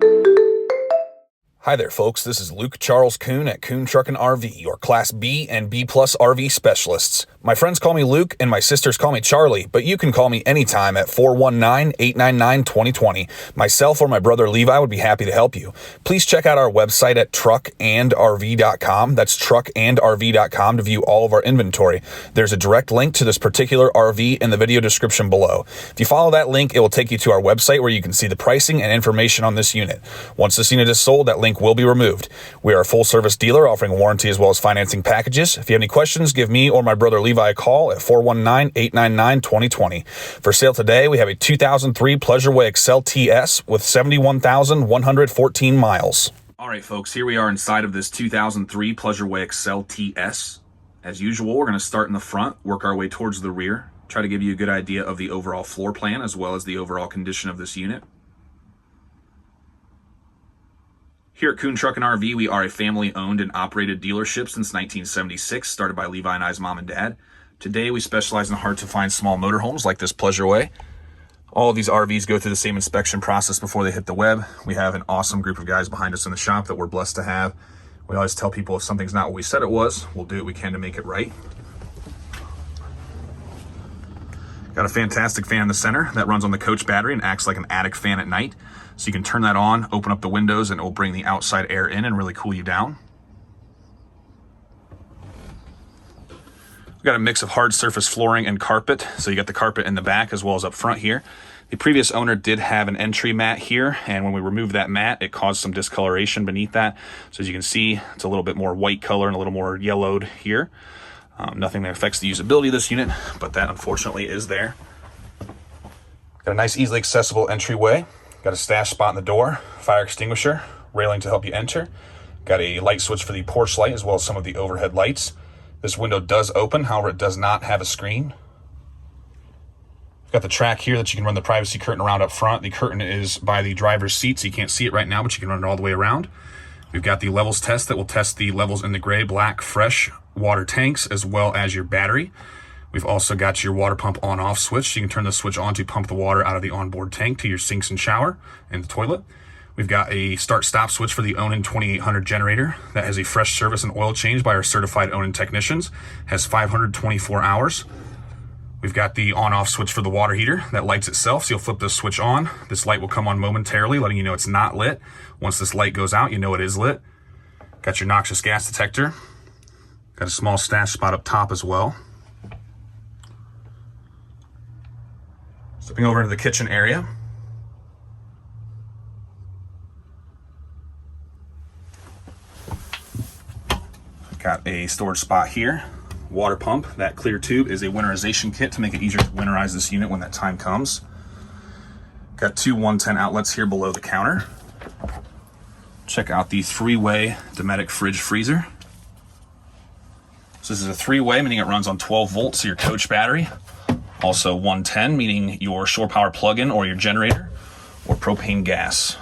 Hi there, folks. This is Luke Charles Kuhn at Kuhn Truckin' RV, your Class B and B Plus RV specialists. My friends call me Luke and my sisters call me Charlie, but you can call me anytime at 419-899-2020. Myself or my brother Levi would be happy to help you. Please check out our website at truckandrv.com. That's truckandrv.com to view all of our inventory. There's a direct link to this particular RV in the video description below. If you follow that link, it will take you to our website where you can see the pricing and information on this unit. Once this unit is sold, that link will be removed. We are a full-service dealer offering warranty as well as financing packages. If you have any questions, give me or my brother Levi a call at 419-899-2020. For sale today, we have a 2003 Pleasureway Excel TS with 71,114 miles. All right, folks, here we are inside of this 2003 Pleasureway Excel TS. As usual, we're going to start in the front, work our way towards the rear, try to give you a good idea of the overall floor plan as well as the overall condition of this unit. Here at Kuhn Truckin' RV, we are a family-owned and operated dealership since 1976, started by Levi and I's mom and dad. Today, we specialize in hard-to-find small motorhomes like this Pleasureway. All of these RVs go through the same inspection process before they hit the web. We have an awesome group of guys behind us in the shop that we're blessed to have. We always tell people if something's not what we said it was, we'll do what we can to make it right. Got a fantastic fan in the center that runs on the coach battery and acts like an attic fan at night. So you can turn that on, open up the windows, and it will bring the outside air in and really cool you down. We've got a mix of hard surface flooring and carpet. So you got the carpet in the back as well as up front here. The previous owner did have an entry mat here, and when we removed that mat, it caused some discoloration beneath that. So as you can see, it's a little bit more white color and a little more yellowed here. Nothing that affects the usability of this unit, but that unfortunately is there. Got a nice, easily accessible entryway. Got a stash spot in the door, fire extinguisher, railing to help you enter. Got a light switch for the porch light as well as some of the overhead lights. This window does open, however, it does not have a screen. Got the track here that you can run the privacy curtain around up front. The curtain is by the driver's seat, so you can't see it right now, but you can run it all the way around. We've got the levels test that will test the levels in the gray, black, fresh water tanks as well as your battery. We've also got your water pump on-off switch. You can turn the switch on to pump the water out of the onboard tank to your sinks and shower and the toilet. We've got a start-stop switch for the Onan 2800 generator that has a fresh service and oil change by our certified Onan technicians. Has 524 hours. We've got the on-off switch for the water heater that lights itself. So you'll flip this switch on. This light will come on momentarily, letting you know it's not lit. Once this light goes out, you know it is lit. Got your noxious gas detector. Got a small stash spot up top as well. Stepping over into the kitchen area. Got a storage spot here. Water pump. That clear tube is a winterization kit to make it easier to winterize this unit when that time comes. Got two 110 outlets here below the counter. Check out the three-way Dometic fridge freezer. So this is a three-way, meaning it runs on 12 volts, so your coach battery. Also 110, meaning your shore power plug-in or your generator or propane gas.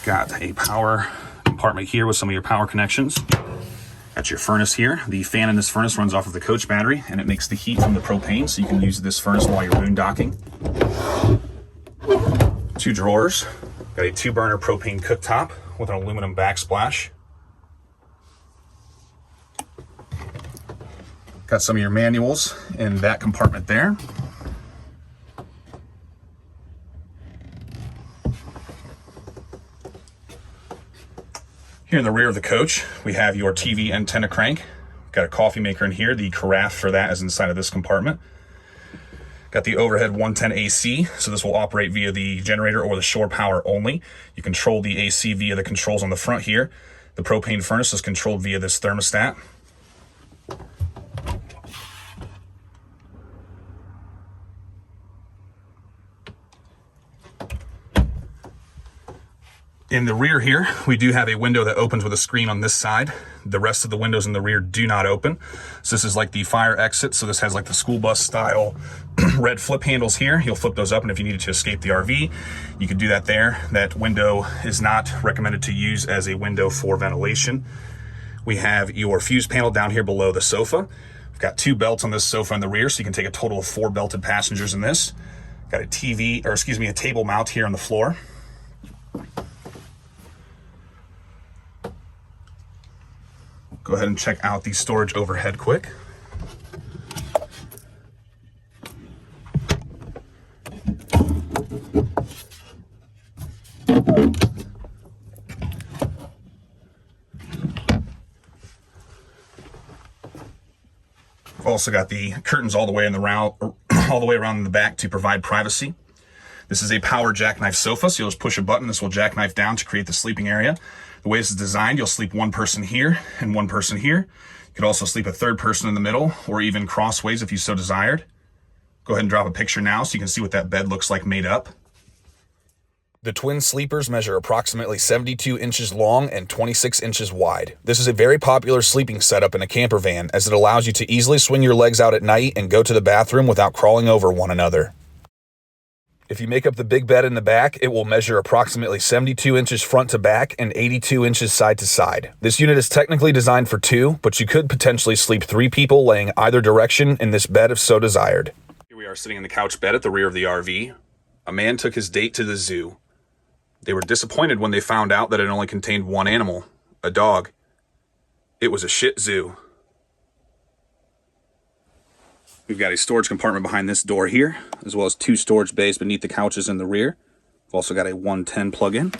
Got a power compartment here with some of your power connections. Got your furnace here. The fan in this furnace runs off of the coach battery and it makes the heat from the propane, so you can use this furnace while you're boondocking. Two drawers. Got a 2-burner propane cooktop with an aluminum backsplash. Got some of your manuals in that compartment there. Here in the rear of the coach, we have your TV antenna crank. Got a coffee maker in here. The carafe for that is inside of this compartment. Got the overhead 110 AC, so this will operate via the generator or the shore power only. You control the AC via the controls on the front here. The propane furnace is controlled via this thermostat. In the rear here, we do have a window that opens with a screen on this side. The rest of the windows in the rear do not open. So this is like the fire exit. So this has like the school bus style red flip handles here. You'll flip those up, and if you needed to escape the RV, you could do that there. That window is not recommended to use as a window for ventilation. We have your fuse panel down here below the sofa. We've got 2 belts on this sofa in the rear, so you can take a total of 4 belted passengers in this. Got a a table mount here on the floor. Go ahead and check out the storage overhead quick. We've also got the curtains all the way around in the back to provide privacy. This is a power jackknife sofa, so you'll just push a button. This will jackknife down to create the sleeping area. The way this is designed, you'll sleep one person here and one person here. You could also sleep a third person in the middle, or even crossways if you so desired. Go ahead and drop a picture now so you can see what that bed looks like made up. The twin sleepers measure approximately 72 inches long and 26 inches wide. This is a very popular sleeping setup in a camper van, as it allows you to easily swing your legs out at night and go to the bathroom without crawling over one another. If you make up the big bed in the back, it will measure approximately 72 inches front to back and 82 inches side to side. This unit is technically designed for 2, but you could potentially sleep 3 people laying either direction in this bed if so desired. Here we are sitting in the couch bed at the rear of the RV. A man took his date to the zoo. They were disappointed when they found out that it only contained one animal, a dog. It was a shit zoo. We've got a storage compartment behind this door here, as well as 2 storage bays beneath the couches in the rear. We've also got a 110 plug-in.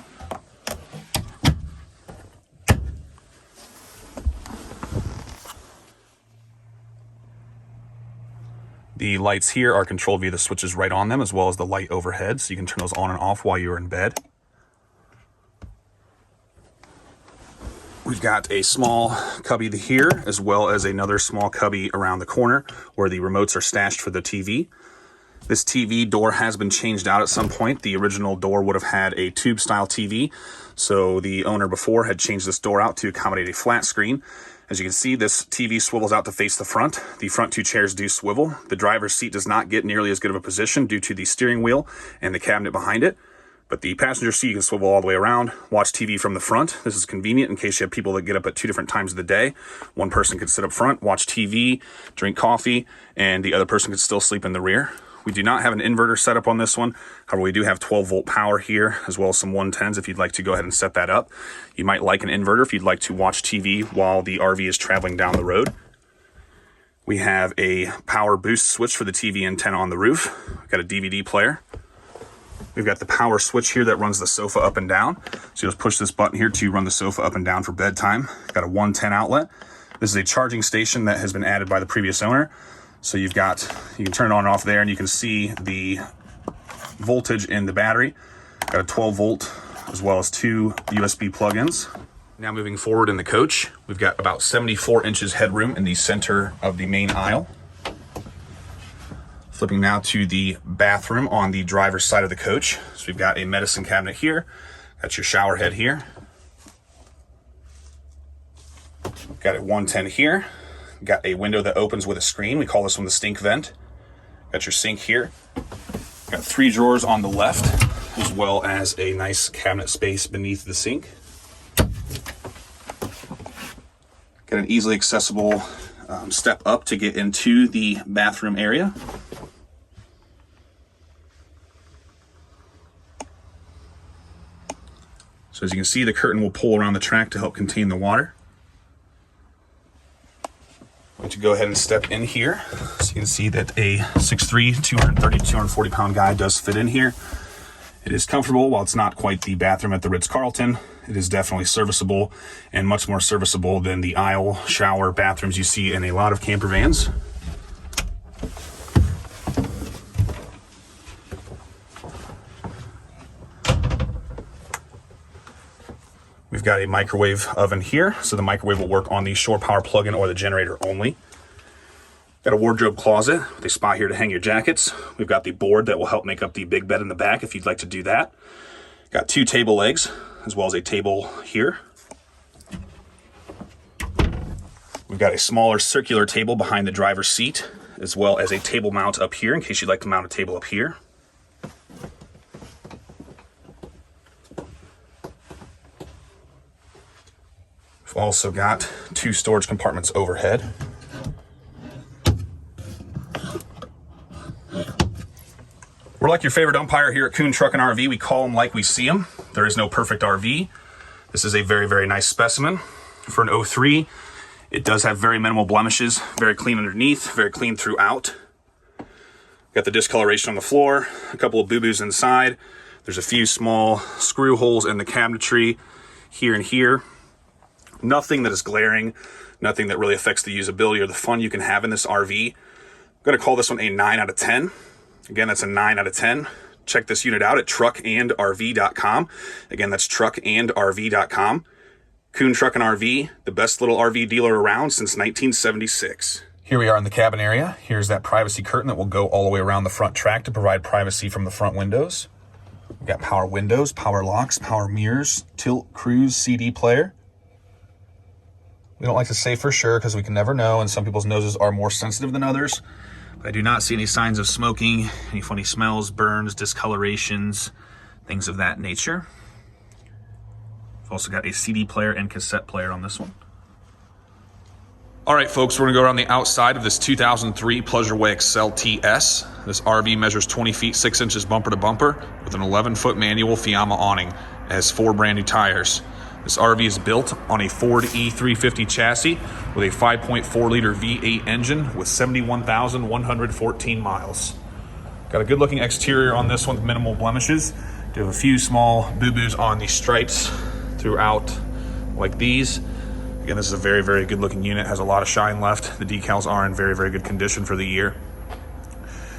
The lights here are controlled via the switches right on them, as well as the light overhead, so you can turn those on and off while you're in bed. We've got a small cubby here, as well as another small cubby around the corner where the remotes are stashed for the TV. This TV door has been changed out at some point. The original door would have had a tube-style TV, so the owner before had changed this door out to accommodate a flat screen. As you can see, this TV swivels out to face the front. The front 2 chairs do swivel. The driver's seat does not get nearly as good of a position due to the steering wheel and the cabinet behind it. But the passenger seat, you can swivel all the way around, watch TV from the front. This is convenient in case you have people that get up at 2 different times of the day. One person could sit up front, watch TV, drink coffee, and the other person could still sleep in the rear. We do not have an inverter setup on this one. However, we do have 12-volt power here, as well as some 110s if you'd like to go ahead and set that up. You might like an inverter if you'd like to watch TV while the RV is traveling down the road. We have a power boost switch for the TV antenna on the roof. We've got a DVD player. We've got the power switch here that runs the sofa up and down. So you'll just push this button here to run the sofa up and down for bedtime. Got a 110 outlet. This is a charging station that has been added by the previous owner. So you can turn it on and off there, and you can see the voltage in the battery. Got a 12 volt as well as 2 USB plugins. Now moving forward in the coach, we've got about 74 inches headroom in the center of the main aisle. Flipping now to the bathroom on the driver's side of the coach. So we've got a medicine cabinet here. Got your shower head here. Got a 110 here. Got a window that opens with a screen. We call this one the stink vent. Got your sink here. Got 3 drawers on the left, as well as a nice cabinet space beneath the sink. Got an easily accessible step up to get into the bathroom area. So as you can see, the curtain will pull around the track to help contain the water. I'm going to go ahead and step in here. So you can see that a 6'3", 230 to 240 pound guy does fit in here. It is comfortable. While it's not quite the bathroom at the Ritz-Carlton, it is definitely serviceable, and much more serviceable than the aisle shower bathrooms you see in a lot of camper vans. We've got a microwave oven here, so the microwave will work on the shore power plug-in or the generator only. Got a wardrobe closet with a spot here to hang your jackets. We've got the board that will help make up the big bed in the back if you'd like to do that. Got 2 table legs, as well as a table here. We've got a smaller circular table behind the driver's seat, as well as a table mount up here in case you'd like to mount a table up here. We've also got 2 storage compartments overhead. We're like your favorite umpire here at Kuhn Truck and RV. We call them like we see them. There is no perfect RV. This is a very, very nice specimen. For an 03, it does have very minimal blemishes, very clean underneath, very clean throughout. Got the discoloration on the floor, a couple of boo-boos inside. There's a few small screw holes in the cabinetry here and here. Nothing that is glaring, nothing that really affects the usability or the fun you can have in this RV. I'm gonna call this one a 9 out of 10. Again, that's a 9 out of 10. Check this unit out at truckandrv.com. Again, that's truckandrv.com. Kuhn Truck and RV, the best little RV dealer around since 1976. Here we are in the cabin area. Here's that privacy curtain that will go all the way around the front track to provide privacy from the front windows. We've got power windows, power locks, power mirrors, tilt, cruise, CD player. We don't like to say for sure because we can never know, and some people's noses are more sensitive than others. I do not see any signs of smoking, any funny smells, burns, discolorations, things of that nature. We've also got a CD player and cassette player on this one. All right, folks, we're gonna go around the outside of this 2003 Pleasureway XL TS. This RV measures 20 feet, 6 inches bumper to bumper with an 11-foot manual Fiamma awning. It has 4 brand new tires. This RV is built on a Ford E350 chassis with a 5.4 liter V8 engine with 71,114 miles. Got a good looking exterior on this one with minimal blemishes. Do have a few small boo-boos on the stripes throughout like these. Again, this is a very, very good looking unit. Has a lot of shine left. The decals are in very, very good condition for the year.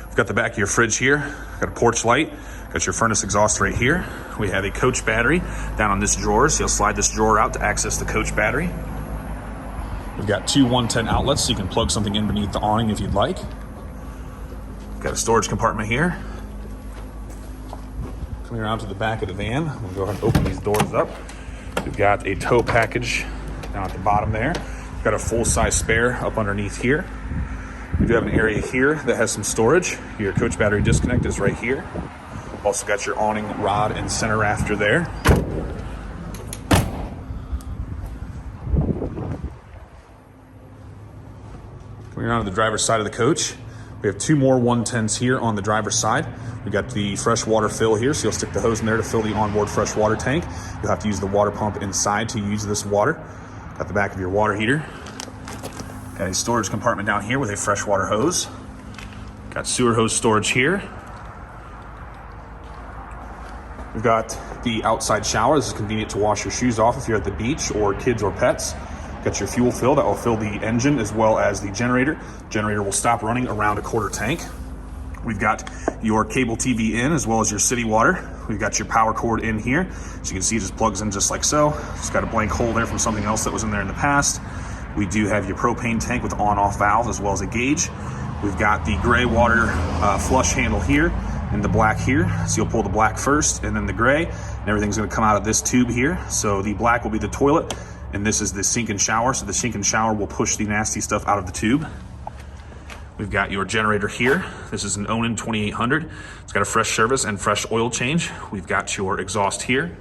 We've got the back of your fridge here. Got a porch light. Got your furnace exhaust right here. We have a coach battery down on this drawer, so you'll slide this drawer out to access the coach battery. We've got 2 110 outlets, so you can plug something in beneath the awning if you'd like. We've got a storage compartment here. Coming around to the back of the van, I'm gonna go ahead and open these doors up. We've got a tow package down at the bottom there. We've got a full-size spare up underneath here. We do have an area here that has some storage. Your coach battery disconnect is right here. Also got your awning rod and center rafter there. Coming around to the driver's side of the coach, we have 2 more 110s here on the driver's side. We got the fresh water fill here, so you'll stick the hose in there to fill the onboard fresh water tank. You'll have to use the water pump inside to use this water. Got the back of your water heater. Got a storage compartment down here with a freshwater hose. Got sewer hose storage here. We've got the outside shower. This is convenient to wash your shoes off if you're at the beach or kids or pets. Got your fuel fill that will fill the engine as well as the generator. Generator will stop running around a quarter tank. We've got your cable TV in as well as your city water. We've got your power cord in here. So you can see it just plugs in just like so. Just got a blank hole there from something else that was in there in the past. We do have your propane tank with on-off valves as well as a gauge. We've got the gray water flush handle here and the black here. So you'll pull the black first and then the gray, and everything's gonna come out of this tube here. So the black will be the toilet, and this is the sink and shower. So the sink and shower will push the nasty stuff out of the tube. We've got your generator here. This is an Onan 2800. It's got a fresh service and fresh oil change. We've got your exhaust here.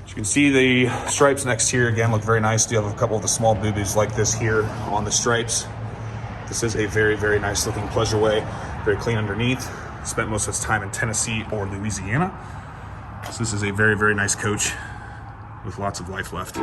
As you can see, the stripes next here again look very nice. Do have a couple of the small boo-boos like this here on the stripes. This is a very, very nice looking Pleasureway. Very clean underneath. Spent most of its time in Tennessee or Louisiana. So this is a very, very nice coach with lots of life left.